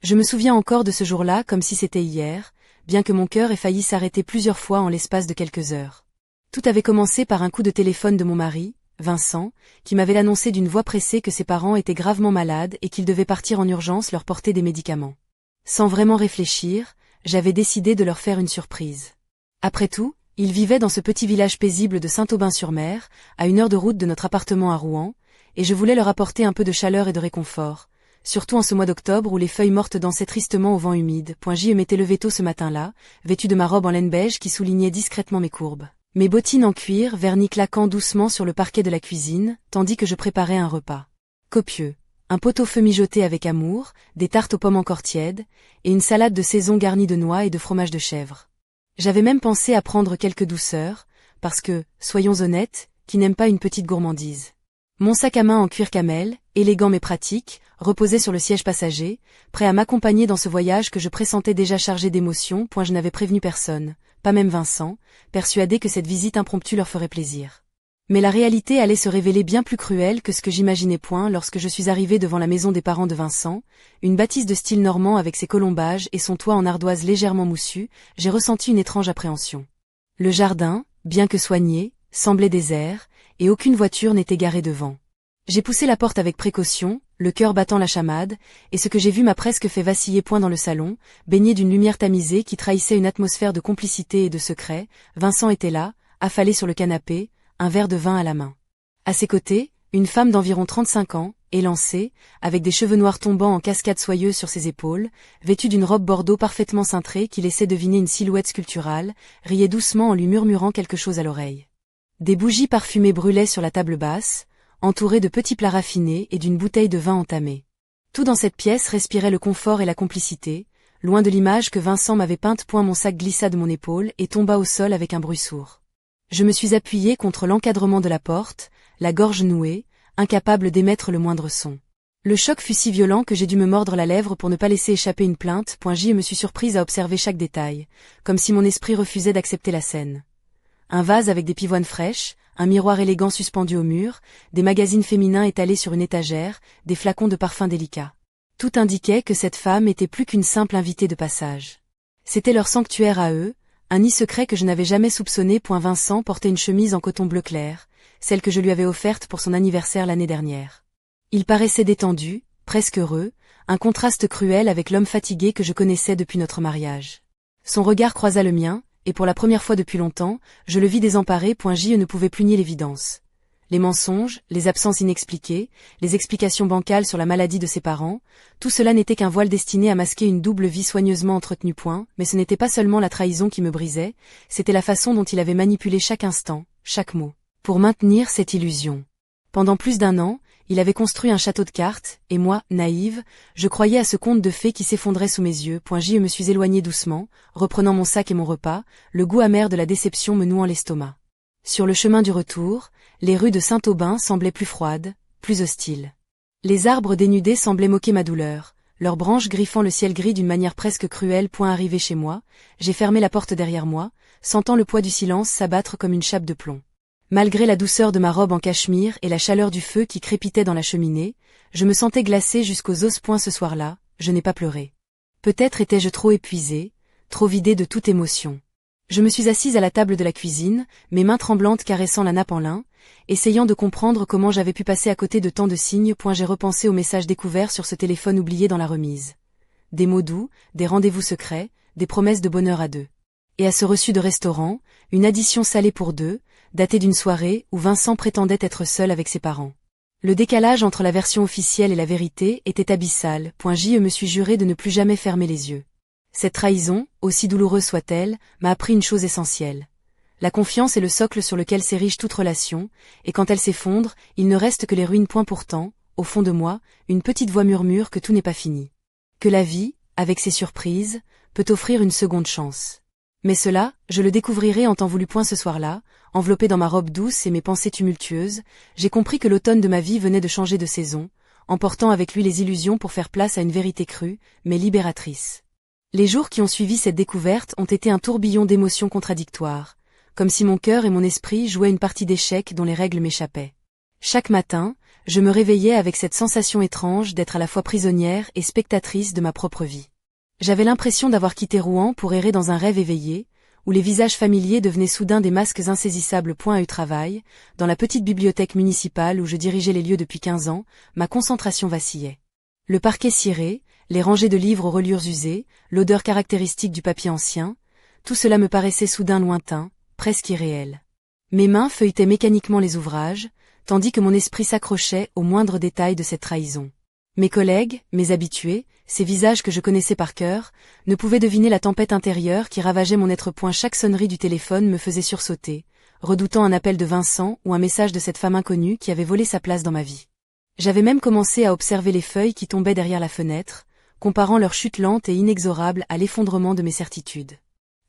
Je me souviens encore de ce jour-là comme si c'était hier, bien que mon cœur ait failli s'arrêter plusieurs fois en l'espace de quelques heures. Tout avait commencé par un coup de téléphone de mon mari, Vincent, qui m'avait annoncé d'une voix pressée que ses parents étaient gravement malades et qu'ils devaient partir en urgence leur porter des médicaments. Sans vraiment réfléchir, j'avais décidé de leur faire une surprise. Après tout, ils vivaient dans ce petit village paisible de Saint-Aubin-sur-Mer, à 1 heure de route de notre appartement à Rouen, et je voulais leur apporter un peu de chaleur et de réconfort, surtout en ce mois d'octobre où les feuilles mortes dansaient tristement au vent humide. Je m'étais levé tôt ce matin-là, vêtu de ma robe en laine beige qui soulignait discrètement mes courbes. Mes bottines en cuir vernis claquant doucement sur le parquet de la cuisine, tandis que je préparais un repas copieux. Un pot-au-feu mijoté avec amour, des tartes aux pommes encore tièdes, et une salade de saison garnie de noix et de fromage de chèvre. J'avais même pensé à prendre quelques douceurs, parce que, soyons honnêtes, qui n'aime pas une petite gourmandise. Mon sac à main en cuir camel, élégant mais pratique, reposait sur le siège passager, prêt à m'accompagner dans ce voyage que je pressentais déjà chargé d'émotions. Je n'avais prévenu personne, pas même Vincent, persuadé que cette visite impromptue leur ferait plaisir. Mais la réalité allait se révéler bien plus cruelle que ce que j'imaginais lorsque je suis arrivé devant la maison des parents de Vincent, une bâtisse de style normand avec ses colombages et son toit en ardoise légèrement moussu. J'ai ressenti une étrange appréhension. Le jardin, bien que soigné, semblait désert, et aucune voiture n'était garée devant. J'ai poussé la porte avec précaution, le cœur battant la chamade, et ce que j'ai vu m'a presque fait vaciller dans le salon, baigné d'une lumière tamisée qui trahissait une atmosphère de complicité et de secret. Vincent était là, affalé sur le canapé, un verre de vin à la main. À ses côtés, une femme d'environ 35 ans, élancée, avec des cheveux noirs tombant en cascades soyeuses sur ses épaules, vêtue d'une robe bordeaux parfaitement cintrée qui laissait deviner une silhouette sculpturale, riait doucement en lui murmurant quelque chose à l'oreille. Des bougies parfumées brûlaient sur la table basse, entourées de petits plats raffinés et d'une bouteille de vin entamée. Tout dans cette pièce respirait le confort et la complicité, loin de l'image que Vincent m'avait peinte. Mon sac glissa de mon épaule et tomba au sol avec un bruit sourd. Je me suis appuyé contre l'encadrement de la porte, la gorge nouée, incapable d'émettre le moindre son. Le choc fut si violent que j'ai dû me mordre la lèvre pour ne pas laisser échapper une plainte. Je me suis surprise à observer chaque détail, comme si mon esprit refusait d'accepter la scène. Un vase avec des pivoines fraîches, un miroir élégant suspendu au mur, des magazines féminins étalés sur une étagère, des flacons de parfums délicats. Tout indiquait que cette femme était plus qu'une simple invitée de passage. C'était leur sanctuaire à eux, un nid secret que je n'avais jamais soupçonné. Vincent portait une chemise en coton bleu clair, celle que je lui avais offerte pour son anniversaire l'année dernière. Il paraissait détendu, presque heureux, un contraste cruel avec l'homme fatigué que je connaissais depuis notre mariage. Son regard croisa le mien, et pour la première fois depuis longtemps, je le vis désemparé. Je ne pouvais plus nier l'évidence. Les mensonges, les absences inexpliquées, les explications bancales sur la maladie de ses parents, tout cela n'était qu'un voile destiné à masquer une double vie soigneusement entretenue. Mais ce n'était pas seulement la trahison qui me brisait, c'était la façon dont il avait manipulé chaque instant, chaque mot, pour maintenir cette illusion. Pendant plus d'1 an, il avait construit un château de cartes, et moi, naïve, je croyais à ce conte de fées qui s'effondrait sous mes yeux. Je me suis éloignée doucement, reprenant mon sac et mon repas, le goût amer de la déception me nouant l'estomac. Sur le chemin du retour, les rues de Saint-Aubin semblaient plus froides, plus hostiles. Les arbres dénudés semblaient moquer ma douleur, leurs branches griffant le ciel gris d'une manière presque cruelle. Arrivé chez moi, j'ai fermé la porte derrière moi, sentant le poids du silence s'abattre comme une chape de plomb. Malgré la douceur de ma robe en cachemire et la chaleur du feu qui crépitait dans la cheminée, je me sentais glacée jusqu'aux os. Ce soir-là, je n'ai pas pleuré. Peut-être étais-je trop épuisée, trop vidée de toute émotion. Je me suis assise à la table de la cuisine, mes mains tremblantes caressant la nappe en lin, essayant de comprendre comment j'avais pu passer à côté de tant de signes. J'ai repensé aux messages découverts sur ce téléphone oublié dans la remise. Des mots doux, des rendez-vous secrets, des promesses de bonheur à deux. Et à ce reçu de restaurant, une addition salée pour deux, datée d'une soirée où Vincent prétendait être seul avec ses parents. Le décalage entre la version officielle et la vérité était abyssal. Je me suis juré de ne plus jamais fermer les yeux. Cette trahison, aussi douloureuse soit-elle, m'a appris une chose essentielle. La confiance est le socle sur lequel s'érige toute relation, et quand elle s'effondre, il ne reste que les ruines. Pourtant, au fond de moi, une petite voix murmure que tout n'est pas fini. Que la vie, avec ses surprises, peut offrir une seconde chance. Mais cela, je le découvrirai en temps voulu. Ce soir-là, enveloppé dans ma robe douce et mes pensées tumultueuses, j'ai compris que l'automne de ma vie venait de changer de saison, emportant avec lui les illusions pour faire place à une vérité crue, mais libératrice. Les jours qui ont suivi cette découverte ont été un tourbillon d'émotions contradictoires, comme si mon cœur et mon esprit jouaient une partie d'échecs dont les règles m'échappaient. Chaque matin, je me réveillais avec cette sensation étrange d'être à la fois prisonnière et spectatrice de ma propre vie. J'avais l'impression d'avoir quitté Rouen pour errer dans un rêve éveillé, où les visages familiers devenaient soudain des masques insaisissables. À eu travail, dans la petite bibliothèque municipale où je dirigeais les lieux depuis 15 ans, ma concentration vacillait. Le parquet ciré, les rangées de livres aux reliures usées, l'odeur caractéristique du papier ancien, tout cela me paraissait soudain lointain, presque irréel. Mes mains feuilletaient mécaniquement les ouvrages, tandis que mon esprit s'accrochait aux moindres détails de cette trahison. Mes collègues, mes habitués, ces visages que je connaissais par cœur, ne pouvaient deviner la tempête intérieure qui ravageait mon être. Chaque sonnerie du téléphone me faisait sursauter, redoutant un appel de Vincent ou un message de cette femme inconnue qui avait volé sa place dans ma vie. J'avais même commencé à observer les feuilles qui tombaient derrière la fenêtre, comparant leur chute lente et inexorable à l'effondrement de mes certitudes.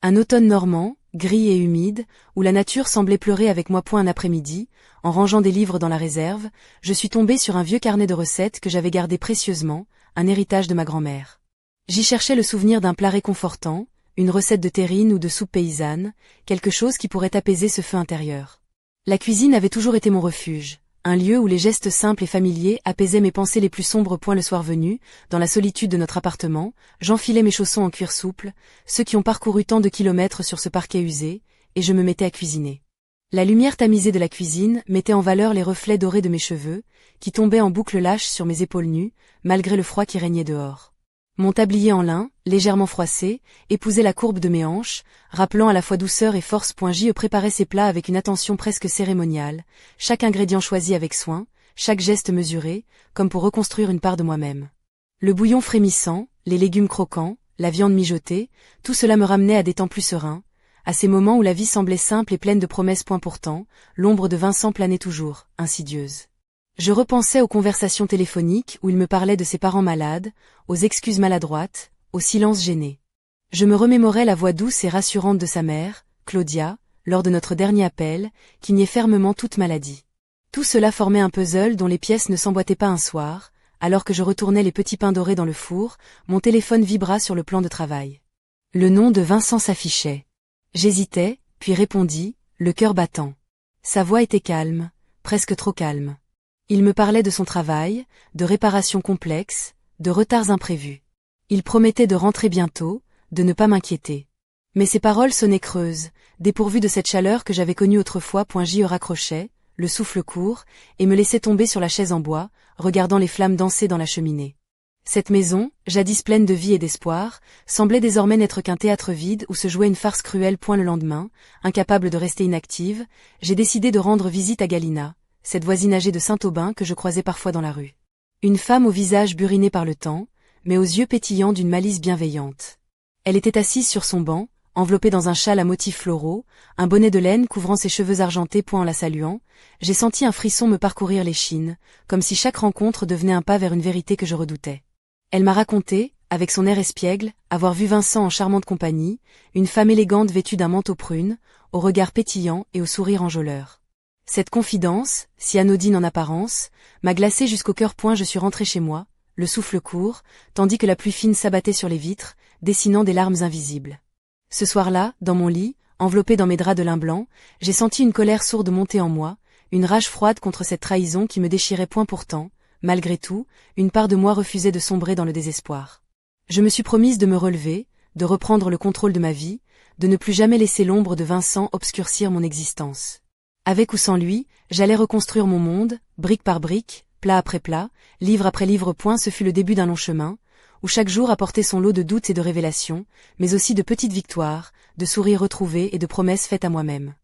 Un automne normand, gris et humide, où la nature semblait pleurer avec moi. Un après-midi, en rangeant des livres dans la réserve, je suis tombée sur un vieux carnet de recettes que j'avais gardé précieusement, un héritage de ma grand-mère. J'y cherchais le souvenir d'un plat réconfortant, une recette de terrine ou de soupe paysanne, quelque chose qui pourrait apaiser ce feu intérieur. La cuisine avait toujours été mon refuge, un lieu où les gestes simples et familiers apaisaient mes pensées les plus sombres. Le soir venu, dans la solitude de notre appartement, j'enfilais mes chaussons en cuir souple, ceux qui ont parcouru tant de kilomètres sur ce parquet usé, et je me mettais à cuisiner. La lumière tamisée de la cuisine mettait en valeur les reflets dorés de mes cheveux, qui tombaient en boucles lâches sur mes épaules nues, malgré le froid qui régnait dehors. Mon tablier en lin, légèrement froissé, épousait la courbe de mes hanches, rappelant à la fois douceur et force. J'y préparais ces plats avec une attention presque cérémoniale, chaque ingrédient choisi avec soin, chaque geste mesuré, comme pour reconstruire une part de moi-même. Le bouillon frémissant, les légumes croquants, la viande mijotée, tout cela me ramenait à des temps plus sereins, à ces moments où la vie semblait simple et pleine de promesses. Pourtant, l'ombre de Vincent planait toujours, insidieuse. Je repensais aux conversations téléphoniques où il me parlait de ses parents malades, aux excuses maladroites, au silence gêné. Je me remémorais la voix douce et rassurante de sa mère, Claudia, lors de notre dernier appel, qui niait fermement toute maladie. Tout cela formait un puzzle dont les pièces ne s'emboîtaient pas un soir, alors que je retournais les petits pains dorés dans le four, mon téléphone vibra sur le plan de travail. Le nom de Vincent s'affichait. J'hésitais, puis répondis, le cœur battant. Sa voix était calme, presque trop calme. Il me parlait de son travail, de réparations complexes, de retards imprévus. Il promettait de rentrer bientôt, de ne pas m'inquiéter. Mais ses paroles sonnaient creuses, dépourvues de cette chaleur que j'avais connue autrefois. J'y raccrochais, le souffle court, et me laissais tomber sur la chaise en bois, regardant les flammes danser dans la cheminée. Cette maison, jadis pleine de vie et d'espoir, semblait désormais n'être qu'un théâtre vide où se jouait une farce cruelle. Le lendemain, incapable de rester inactive, j'ai décidé de rendre visite à Galina, cette voisine âgée de Saint-Aubin que je croisais parfois dans la rue. Une femme au visage buriné par le temps, mais aux yeux pétillants d'une malice bienveillante. Elle était assise sur son banc, enveloppée dans un châle à motifs floraux, un bonnet de laine couvrant ses cheveux argentés. En la saluant, j'ai senti un frisson me parcourir l'échine, comme si chaque rencontre devenait un pas vers une vérité que je redoutais. Elle m'a raconté, avec son air espiègle, avoir vu Vincent en charmante compagnie, une femme élégante vêtue d'un manteau prune, au regard pétillant et au sourire enjôleur. Cette confidence, si anodine en apparence, m'a glacé jusqu'au cœur. Je suis rentré chez moi, le souffle court, tandis que la pluie fine s'abattait sur les vitres, dessinant des larmes invisibles. Ce soir-là, dans mon lit, enveloppé dans mes draps de lin blanc, j'ai senti une colère sourde monter en moi, une rage froide contre cette trahison qui me déchirait. Pourtant, malgré tout, une part de moi refusait de sombrer dans le désespoir. Je me suis promise de me relever, de reprendre le contrôle de ma vie, de ne plus jamais laisser l'ombre de Vincent obscurcir mon existence. Avec ou sans lui, j'allais reconstruire mon monde, brique par brique, plat après plat, livre après livre. Ce fut le début d'un long chemin, où chaque jour apportait son lot de doutes et de révélations, mais aussi de petites victoires, de sourires retrouvés et de promesses faites à moi-même.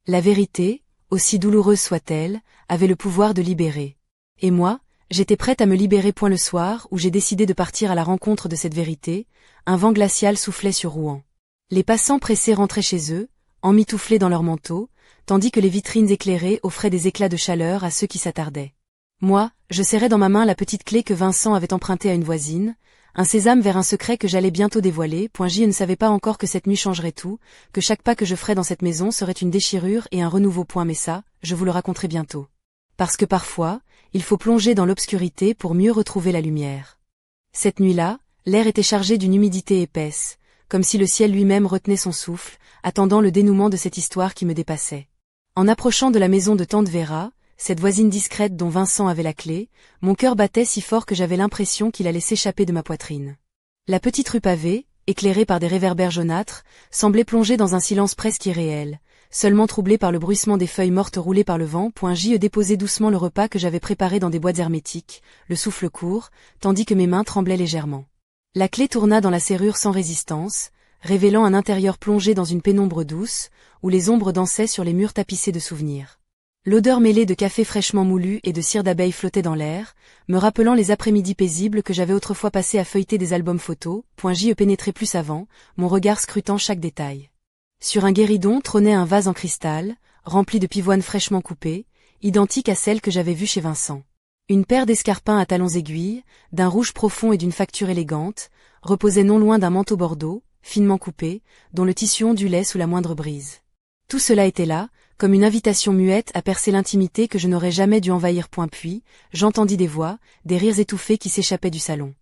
La vérité, aussi douloureuse soit-elle, avait le pouvoir de libérer. Et moi, j'étais prête à me libérer. Le soir où j'ai décidé de partir à la rencontre de cette vérité, un vent glacial soufflait sur Rouen. Les passants pressés rentraient chez eux, emmitouflés dans leurs manteaux, tandis que les vitrines éclairées offraient des éclats de chaleur à ceux qui s'attardaient. Moi, je serrais dans ma main la petite clé que Vincent avait empruntée à une voisine, un sésame vers un secret que j'allais bientôt dévoiler. Je ne savais pas encore que cette nuit changerait tout, que chaque pas que je ferais dans cette maison serait une déchirure et un renouveau. Mais ça, je vous le raconterai bientôt. Parce que parfois, il faut plonger dans l'obscurité pour mieux retrouver la lumière. Cette nuit-là, l'air était chargé d'une humidité épaisse, comme si le ciel lui-même retenait son souffle, attendant le dénouement de cette histoire qui me dépassait. En approchant de la maison de tante Vera, cette voisine discrète dont Vincent avait la clé, mon cœur battait si fort que j'avais l'impression qu'il allait s'échapper de ma poitrine. La petite rue pavée, éclairée par des réverbères jaunâtres, semblait plongée dans un silence presque irréel, seulement troublé par le bruissement des feuilles mortes roulées par le vent. J.E. déposait doucement le repas que j'avais préparé dans des boîtes hermétiques, le souffle court, tandis que mes mains tremblaient légèrement. La clé tourna dans la serrure sans résistance, révélant un intérieur plongé dans une pénombre douce, où les ombres dansaient sur les murs tapissés de souvenirs. L'odeur mêlée de café fraîchement moulu et de cire d'abeille flottait dans l'air, me rappelant les après-midi paisibles que j'avais autrefois passés à feuilleter des albums photos. J.E. pénétrait plus avant, mon regard scrutant chaque détail. Sur un guéridon trônait un vase en cristal, rempli de pivoines fraîchement coupées, identique à celle que j'avais vue chez Vincent. Une paire d'escarpins à talons aiguilles, d'un rouge profond et d'une facture élégante, reposait non loin d'un manteau bordeaux, finement coupé, dont le tissu ondulait sous la moindre brise. Tout cela était là, comme une invitation muette à percer l'intimité que je n'aurais jamais dû envahir. Puis, j'entendis des voix, des rires étouffés qui s'échappaient du salon.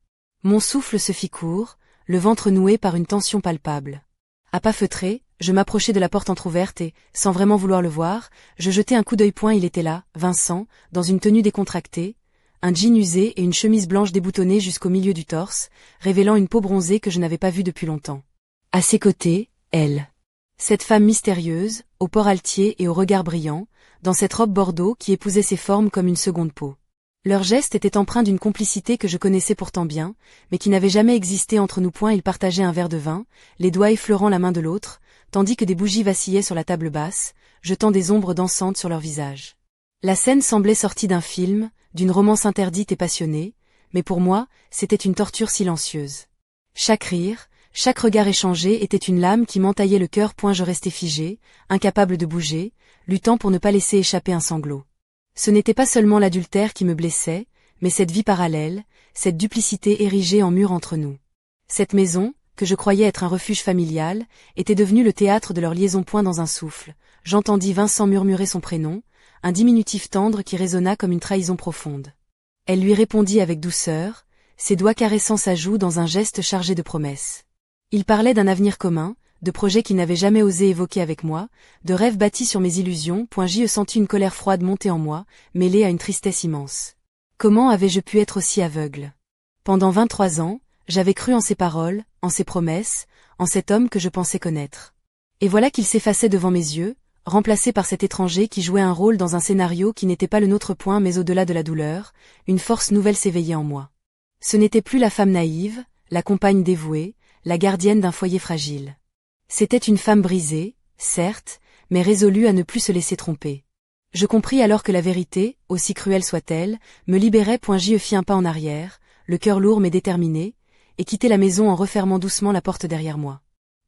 Mon souffle se fit court, le ventre noué par une tension palpable. À pas feutrés, je m'approchai de la porte entr'ouverte et, sans vraiment vouloir le voir, je jetai un coup d'œil. Il était là, Vincent, dans une tenue décontractée, un jean usé et une chemise blanche déboutonnée jusqu'au milieu du torse, révélant une peau bronzée que je n'avais pas vue depuis longtemps. À ses côtés, elle. Cette femme mystérieuse, au port altier et au regard brillant, dans cette robe bordeaux qui épousait ses formes comme une seconde peau. Leurs gestes étaient empreints d'une complicité que je connaissais pourtant bien, mais qui n'avait jamais existé entre nous. Ils partageaient un verre de vin, les doigts effleurant la main de l'autre, tandis que des bougies vacillaient sur la table basse, jetant des ombres dansantes sur leurs visages. La scène semblait sortie d'un film, d'une romance interdite et passionnée, mais pour moi, c'était une torture silencieuse. Chaque rire, chaque regard échangé était une lame qui m'entaillait le cœur. Je restais figé, incapable de bouger, luttant pour ne pas laisser échapper un sanglot. Ce n'était pas seulement l'adultère qui me blessait, mais cette vie parallèle, cette duplicité érigée en mur entre nous. Cette maison, que je croyais être un refuge familial, était devenue le théâtre de leur liaison. Dans un souffle, j'entendis Vincent murmurer son prénom, un diminutif tendre qui résonna comme une trahison profonde. Elle lui répondit avec douceur, ses doigts caressant sa joue dans un geste chargé de promesses. Il parlait d'un avenir commun, de projets qu'il n'avait jamais osé évoquer avec moi, de rêves bâtis sur mes illusions. J.E. sentit une colère froide monter en moi, mêlée à une tristesse immense. Comment avais-je pu être aussi aveugle? Pendant 23 ans, j'avais cru en ses paroles, en ses promesses, en cet homme que je pensais connaître. Et voilà qu'il s'effaçait devant mes yeux, remplacé par cet étranger qui jouait un rôle dans un scénario qui n'était pas le nôtre. Mais au-delà de la douleur, une force nouvelle s'éveillait en moi. Ce n'était plus la femme naïve, la compagne dévouée, la gardienne d'un foyer fragile. C'était une femme brisée, certes, mais résolue à ne plus se laisser tromper. Je compris alors que la vérité, aussi cruelle soit-elle, me libérait. J.E. fit un pas en arrière, le cœur lourd mais déterminé, et quittait la maison en refermant doucement la porte derrière moi.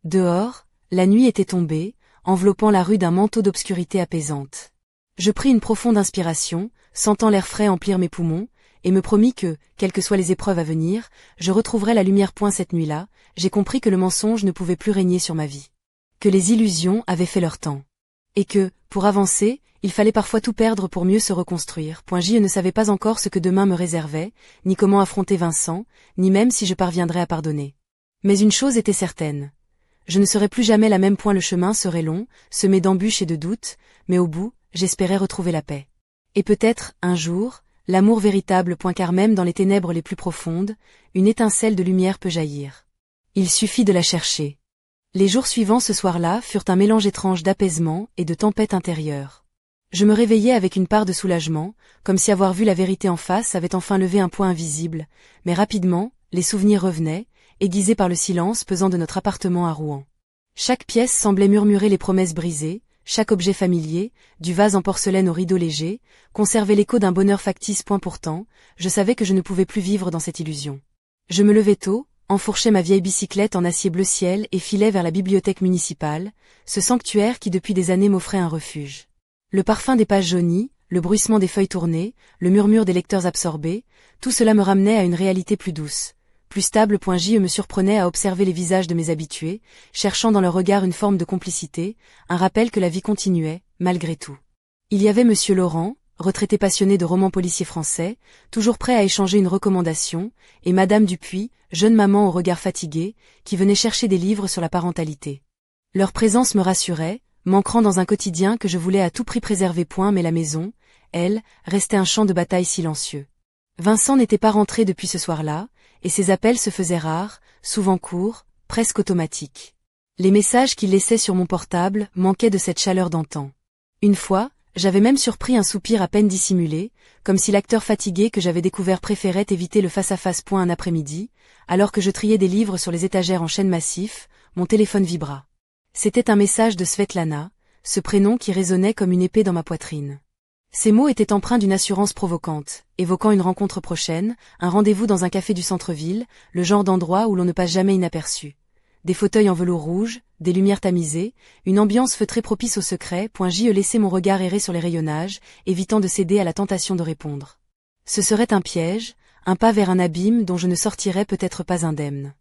Dehors, la nuit était tombée, enveloppant la rue d'un manteau d'obscurité apaisante. Je pris une profonde inspiration, sentant l'air frais emplir mes poumons, et me promis que, quelles que soient les épreuves à venir, je retrouverais la lumière. Cette nuit-là, j'ai compris que le mensonge ne pouvait plus régner sur ma vie. Que les illusions avaient fait leur temps. Et que, pour avancer, il fallait parfois tout perdre pour mieux se reconstruire. J.E. ne savait pas encore ce que demain me réservait, ni comment affronter Vincent, ni même si je parviendrais à pardonner. Mais une chose était certaine. Je ne serais plus jamais la même. Le chemin serait long, semé d'embûches et de doutes, mais au bout, j'espérais retrouver la paix. Et peut-être, un jour, l'amour véritable. Car même dans les ténèbres les plus profondes, une étincelle de lumière peut jaillir. Il suffit de la chercher. Les jours suivants ce soir-là furent un mélange étrange d'apaisement et de tempête intérieure. Je me réveillais avec une part de soulagement, comme si avoir vu la vérité en face avait enfin levé un poids invisible, mais rapidement, les souvenirs revenaient, aiguisés par le silence pesant de notre appartement à Rouen. Chaque pièce semblait murmurer les promesses brisées, chaque objet familier, du vase en porcelaine au rideau léger, conservait l'écho d'un bonheur factice. Pourtant, je savais que je ne pouvais plus vivre dans cette illusion. Je me levais tôt, enfourchai ma vieille bicyclette en acier bleu ciel et filai vers la bibliothèque municipale, ce sanctuaire qui depuis des années m'offrait un refuge. Le parfum des pages jaunies, le bruissement des feuilles tournées, le murmure des lecteurs absorbés, tout cela me ramenait à une réalité plus douce, plus stable. J.E. me surprenait à observer les visages de mes habitués, cherchant dans leur regard une forme de complicité, un rappel que la vie continuait, malgré tout. Il y avait Monsieur Laurent, retraité passionné de romans policiers français, toujours prêt à échanger une recommandation, et Madame Dupuis, jeune maman au regard fatigué, qui venait chercher des livres sur la parentalité. Leur présence me rassurait, m'ancrant dans un quotidien que je voulais à tout prix préserver. Mais la maison, elle, restait un champ de bataille silencieux. Vincent n'était pas rentré depuis ce soir-là, et ses appels se faisaient rares, souvent courts, presque automatiques. Les messages qu'il laissait sur mon portable manquaient de cette chaleur d'antan. Une fois, j'avais même surpris un soupir à peine dissimulé, comme si l'acteur fatigué que j'avais découvert préférait éviter le face-à-face un après-midi, alors que je triais des livres sur les étagères en chêne massif, mon téléphone vibra. C'était un message de Svetlana, ce prénom qui résonnait comme une épée dans ma poitrine. Ces mots étaient empreints d'une assurance provocante, évoquant une rencontre prochaine, un rendez-vous dans un café du centre-ville, le genre d'endroit où l'on ne passe jamais inaperçu. Des fauteuils en velours rouge, des lumières tamisées, une ambiance feutrée propice au secret. J'y laissais mon regard errer sur les rayonnages, évitant de céder à la tentation de répondre. Ce serait un piège, un pas vers un abîme dont je ne sortirais peut-être pas indemne.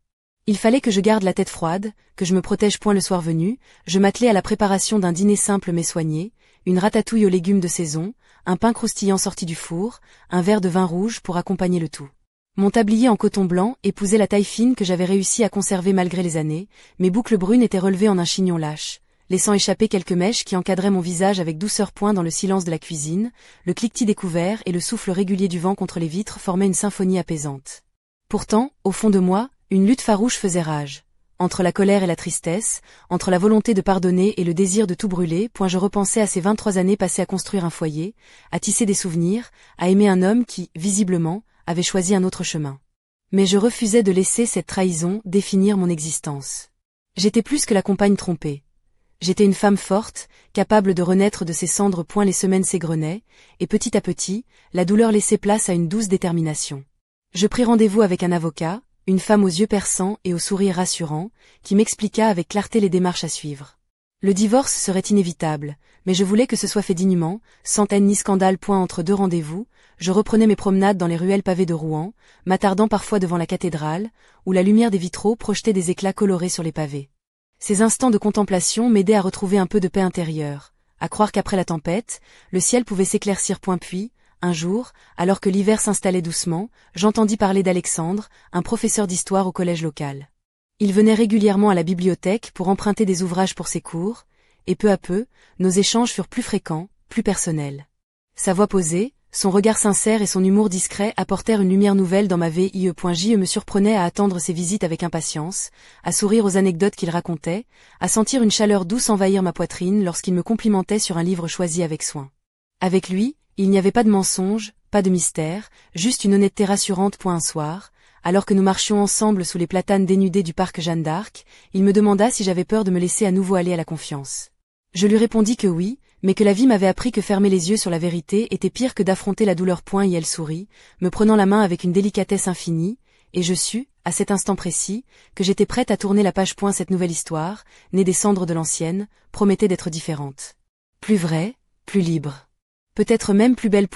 Il fallait que je garde la tête froide, que je me protège le soir venu. Je m'attelai à la préparation d'un dîner simple mais soigné, une ratatouille aux légumes de saison, un pain croustillant sorti du four, un verre de vin rouge pour accompagner le tout. Mon tablier en coton blanc épousait la taille fine que j'avais réussi à conserver malgré les années, mes boucles brunes étaient relevées en un chignon lâche, laissant échapper quelques mèches qui encadraient mon visage avec douceur. Dans le silence de la cuisine, le cliquetis des couverts et le souffle régulier du vent contre les vitres formaient une symphonie apaisante. Pourtant, au fond de moi, une lutte farouche faisait rage. Entre la colère et la tristesse, entre la volonté de pardonner et le désir de tout brûler. Je repensais à ces 23 années passées à construire un foyer, à tisser des souvenirs, à aimer un homme qui, visiblement, avait choisi un autre chemin. Mais je refusais de laisser cette trahison définir mon existence. J'étais plus que la compagne trompée. J'étais une femme forte, capable de renaître de ses cendres. Les semaines s'égrenaient, et petit à petit, la douleur laissait place à une douce détermination. Je pris rendez-vous avec un avocat, une femme aux yeux perçants et au sourire rassurant, qui m'expliqua avec clarté les démarches à suivre. Le divorce serait inévitable, mais je voulais que ce soit fait dignement, sans haine ni scandale. Entre deux rendez-vous, je reprenais mes promenades dans les ruelles pavées de Rouen, m'attardant parfois devant la cathédrale, où la lumière des vitraux projetait des éclats colorés sur les pavés. Ces instants de contemplation m'aidaient à retrouver un peu de paix intérieure, à croire qu'après la tempête, le ciel pouvait s'éclaircir. Puis, un jour, alors que l'hiver s'installait doucement, j'entendis parler d'Alexandre, un professeur d'histoire au collège local. Il venait régulièrement à la bibliothèque pour emprunter des ouvrages pour ses cours, et peu à peu, nos échanges furent plus fréquents, plus personnels. Sa voix posée, son regard sincère et son humour discret apportèrent une lumière nouvelle dans ma vie. Je me surprenais à attendre ses visites avec impatience, à sourire aux anecdotes qu'il racontait, à sentir une chaleur douce envahir ma poitrine lorsqu'il me complimentait sur un livre choisi avec soin. Avec lui, il n'y avait pas de mensonge, pas de mystère, juste une honnêteté rassurante. Un soir, alors que nous marchions ensemble sous les platanes dénudés du parc Jeanne d'Arc, il me demanda si j'avais peur de me laisser à nouveau aller à la confiance. Je lui répondis que oui, mais que la vie m'avait appris que fermer les yeux sur la vérité était pire que d'affronter la douleur. Et elle sourit, me prenant la main avec une délicatesse infinie, et je sus, à cet instant précis, que j'étais prête à tourner la page. Cette nouvelle histoire, née des cendres de l'ancienne, promettait d'être différente. Plus vraie, plus libre. Peut-être même plus belle.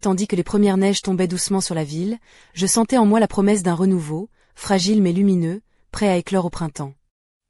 Tandis que les premières neiges tombaient doucement sur la ville, je sentais en moi la promesse d'un renouveau, fragile mais lumineux, prêt à éclore au printemps.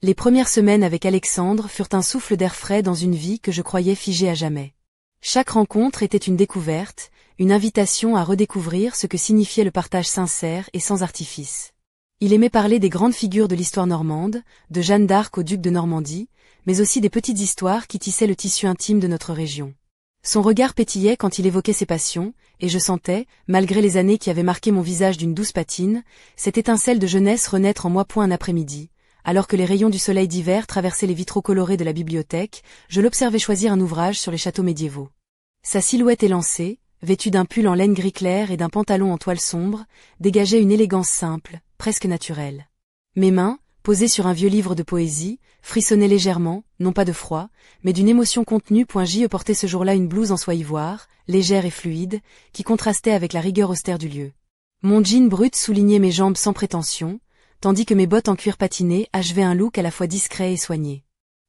Les premières semaines avec Alexandre furent un souffle d'air frais dans une vie que je croyais figée à jamais. Chaque rencontre était une découverte, une invitation à redécouvrir ce que signifiait le partage sincère et sans artifice. Il aimait parler des grandes figures de l'histoire normande, de Jeanne d'Arc au duc de Normandie, mais aussi des petites histoires qui tissaient le tissu intime de notre région. Son regard pétillait quand il évoquait ses passions, et je sentais, malgré les années qui avaient marqué mon visage d'une douce patine, cette étincelle de jeunesse renaître en moi. Un après-midi, alors que les rayons du soleil d'hiver traversaient les vitraux colorés de la bibliothèque, je l'observais choisir un ouvrage sur les châteaux médiévaux. Sa silhouette élancée, vêtue d'un pull en laine gris clair et d'un pantalon en toile sombre, dégageait une élégance simple, presque naturelle. Mes mains, posées sur un vieux livre de poésie, frissonnaient légèrement, non pas de froid, mais d'une émotion contenue. Je portais ce jour-là une blouse en soie ivoire, légère et fluide, qui contrastait avec la rigueur austère du lieu. Mon jean brut soulignait mes jambes sans prétention, tandis que mes bottes en cuir patiné achevaient un look à la fois discret et soigné.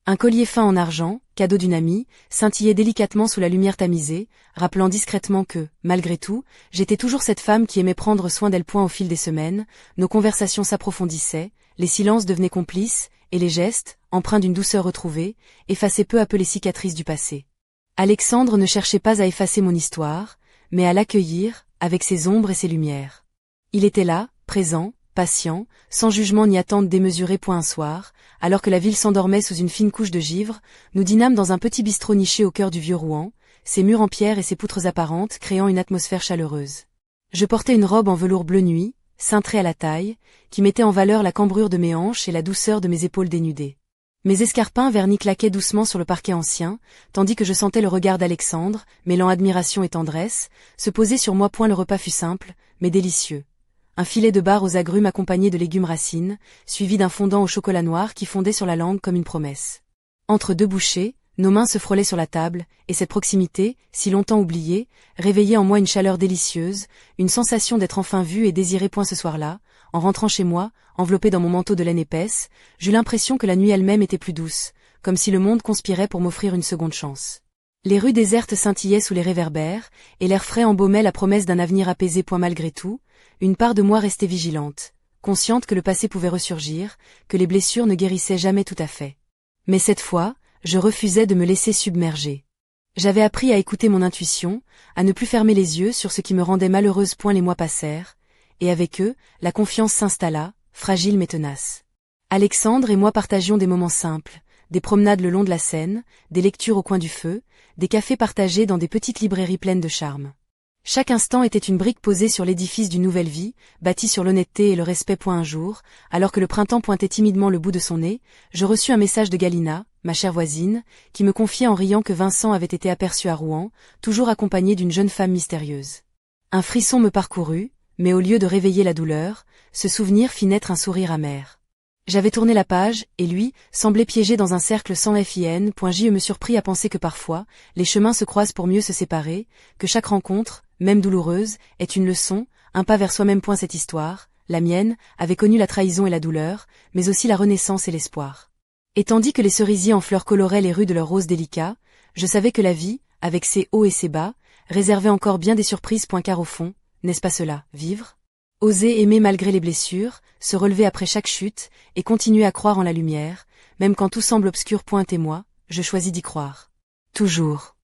Un collier fin en argent, cadeau d'une amie, scintillait délicatement sous la lumière tamisée, rappelant discrètement que, malgré tout, j'étais toujours cette femme qui aimait prendre soin d'elle. Au fil des semaines, nos conversations s'approfondissaient, les silences devenaient complices, et les gestes, empreints d'une douceur retrouvée, effaçaient peu à peu les cicatrices du passé. Alexandre ne cherchait pas à effacer mon histoire, mais à l'accueillir, avec ses ombres et ses lumières. Il était là, présent, patient, sans jugement ni attente démesurée. Un soir, alors que la ville s'endormait sous une fine couche de givre, nous dînâmes dans un petit bistrot niché au cœur du vieux Rouen, ses murs en pierre et ses poutres apparentes créant une atmosphère chaleureuse. Je portais une robe en velours bleu nuit, cintrée à la taille, qui mettait en valeur la cambrure de mes hanches et la douceur de mes épaules dénudées. Mes escarpins vernis claquaient doucement sur le parquet ancien, tandis que je sentais le regard d'Alexandre, mêlant admiration et tendresse, se poser sur moi. Le repas fut simple, mais délicieux. Un filet de bar aux agrumes accompagné de légumes racines, suivi d'un fondant au chocolat noir qui fondait sur la langue comme une promesse. Entre deux bouchées, nos mains se frôlaient sur la table, et cette proximité, si longtemps oubliée, réveillait en moi une chaleur délicieuse, une sensation d'être enfin vue et désirée. Ce soir-là, en rentrant chez moi, enveloppé dans mon manteau de laine épaisse, j'eus l'impression que la nuit elle-même était plus douce, comme si le monde conspirait pour m'offrir une seconde chance. Les rues désertes scintillaient sous les réverbères, et l'air frais embaumait la promesse d'un avenir apaisé. Malgré tout, une part de moi restait vigilante, consciente que le passé pouvait ressurgir, que les blessures ne guérissaient jamais tout à fait. Mais cette fois, je refusais de me laisser submerger. J'avais appris à écouter mon intuition, à ne plus fermer les yeux sur ce qui me rendait malheureuse. Les mois passèrent, et avec eux, la confiance s'installa, fragile mais tenace. Alexandre et moi partagions des moments simples, des promenades le long de la Seine, des lectures au coin du feu, des cafés partagés dans des petites librairies pleines de charme. Chaque instant était une brique posée sur l'édifice d'une nouvelle vie, bâtie sur l'honnêteté et le respect. Un jour, alors que le printemps pointait timidement le bout de son nez, je reçus un message de Galina, ma chère voisine, qui me confiait en riant que Vincent avait été aperçu à Rouen, toujours accompagné d'une jeune femme mystérieuse. Un frisson me parcourut, mais au lieu de réveiller la douleur, ce souvenir fit naître un sourire amer. J'avais tourné la page, et lui, semblait piégé dans un cercle sans fin. Je me surpris à penser que parfois, les chemins se croisent pour mieux se séparer, que chaque rencontre, même douloureuse, est une leçon, un pas vers soi-même. Cette histoire, la mienne, avait connu la trahison et la douleur, mais aussi la renaissance et l'espoir. Et tandis que les cerisiers en fleurs coloraient les rues de leurs roses délicats, je savais que la vie, avec ses hauts et ses bas, réservait encore bien des surprises. Car au fond, n'est-ce pas cela, vivre ? Oser aimer malgré les blessures, se relever après chaque chute, et continuer à croire en la lumière, même quand tout semble obscur. Et moi, je choisis d'y croire. Toujours.